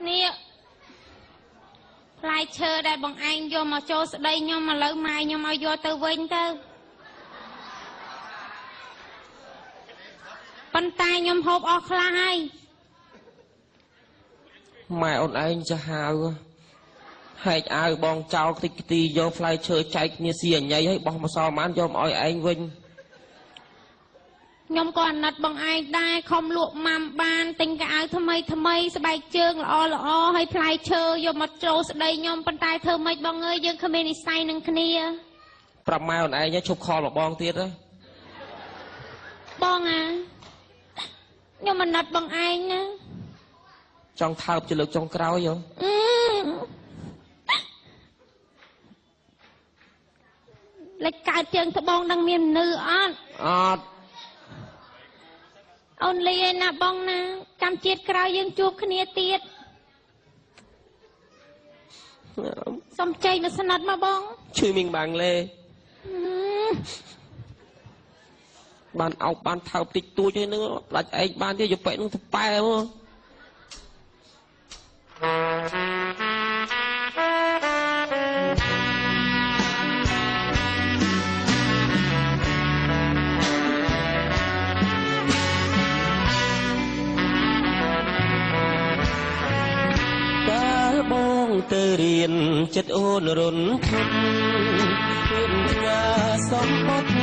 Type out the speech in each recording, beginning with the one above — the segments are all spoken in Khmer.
នេះផ្លែឈើដែលបងឯងយកមកចូលស្ដីខ្ញុំឥឡូវម៉ែខ្ញុំឲ្យយកទៅវិញទៅប៉ុន្តែខ្ញុំហូបអស់ខ្លះហើយម៉ែអូនឯងចាស់ហើយហែកអាវបងចោលតិចទីយកផ្លែឈើចែកគ្នាស៊ីអញ្ញៃឲ្យបោះម្សៅម៉ានយកមកឲ្យឯងវិញខ្ញុំក៏អាណិតបងឯងដែរខំលក់ម៉ាំបានទិញកៅអៅថ្មីស្បែកជើងល្អឲ្យផ្លែឈើយកមកចូលស្ដីខ្ញុំប៉ុន្តែធ្វើម៉េចបងអើយយើងគ្មាននិស្ស័យនឹងគ្នាប្រាប់ម៉ែអូនឯងឈប់ខលមកបងទៀតហ៎បងខ្ញុំអាណិតបងឯងណាចង់ថើបជាលើកចុងក្រោយហ៎លេចកើតជើងត្បូងនឹងមាននឺអត់អូនលីឯណាបងណាចាំជាតិក្រោយយើងជួបគ្នាទៀតសំចៃមកស្និតមកបងឈឺមីងបាំងលេបានអោបបានថើបតិចតួចហ្នឹងផ្លាច់ឯងបានទៀតយកពេកនឹងទៅប៉ែមកបងទៅរៀនចិត្តអូនរុនធំរៀនផ្ញើសំបុត្រ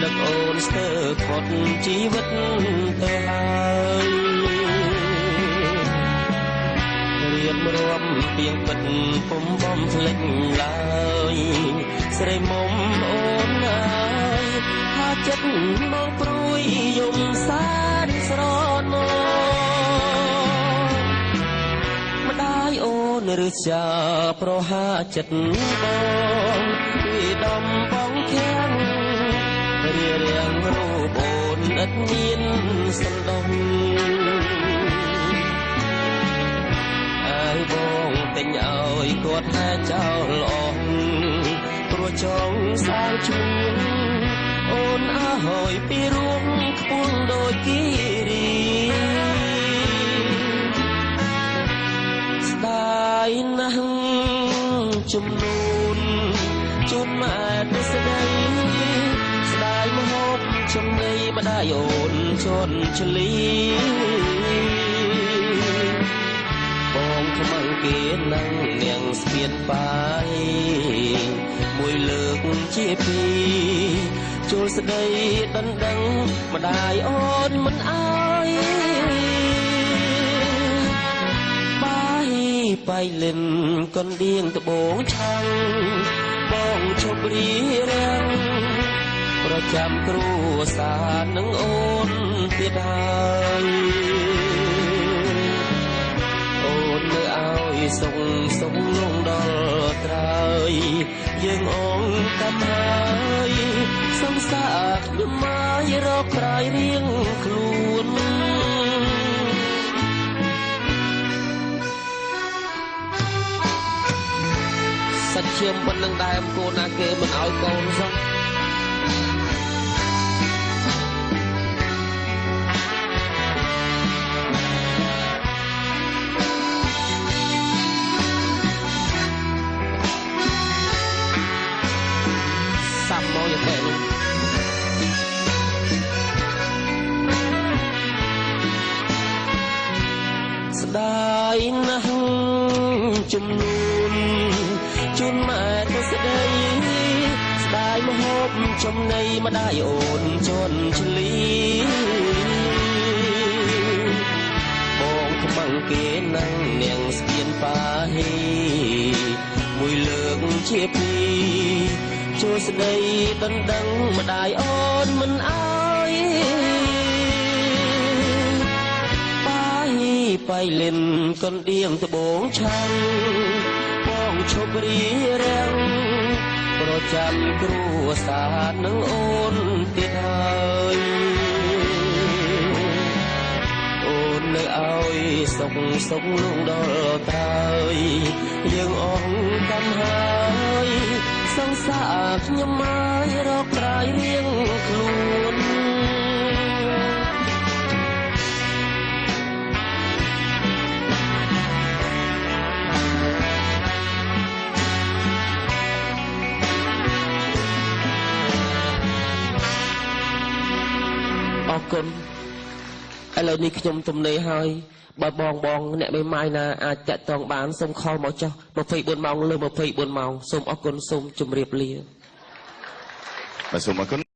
នឹកអូនស្ទើរខុតជីវិតទៅហើយរៀបរាប់ពីងពិតពុំបំភ្លេចឡើយស្រីមុំអូនហើយថាចិត្តមកព្រួយយំសានស្រណោអូនឬចាប្រហាចិត្តបងពីដំបងខាំងរៀបរៀងរូបអូនឥតមានសំដងឲ្យបងទិញឲ្យគាត់ហែចោលអស់ព្រោះចង់សាងជួនអូនអើហើយពីរួងខ្ពស់ដូចគិរីហើយណាស់ចំនួនជូនម៉ែទៅស្ដីស្ដាយមកហូបចំណីម្ដាយអូនជន់ឆ្លីបងខ្មាំងគេនឹងនាងស្ពានបាយមួយលើកជាពីរចូលស្ដីដណ្ដឹងម្ដាយអូនមិនអើយបៃលិនកណ្ដៀងត្បូងឆាំងបងឈប់រីរាំងប្រចាំគ្រួសារនឹងអូនទៀតហើយអូននៅឲ្យសុខលងដល់ត្រើយយើងអងតាមហើយសង្សារខ្ញុំមករកក្រៃរៀងខ្លួនសាច់ឈាមប៉ុណ្្នឹងដែរកូនណាគេមិនឲ្យកូនសោះសាប់មកយ៉ាងបែបនោះស្ដាយណាស់ចំនួនជូនម៉ែទៅស្ដីស្ដាយមកហូបចំណីម្ដាយអូនជន់ឆ្លីបងខ្មាំងគេនឹងនាងស្ពានបាយមួយលើកជាពីរចូលស្ដីដណ្ដឹងម្ដាយអូនមិនអើយបៃលិនកណ្ដៀងត្បូងឆាំងបងឈប់រីរាំងប្រចាំគ្រួសារនឹងអូនទៀតហើយអូននៅឲ្យសុខលងដល់ត្រើយយើងអងតាមហើយសង្សារខ្ញុំមករកក្រៃរៀងខ្លួន គុណឥឡូវនេះខ្ញុំទំនេរហើយបើបងអ្នកមេម៉ាយណាអាចតាក់ទងបានសូមខលមកចុះ24ម៉ោងលើ24ម៉ោងសូមអរគុណសូមជម្រាបលា សូមអរគុណ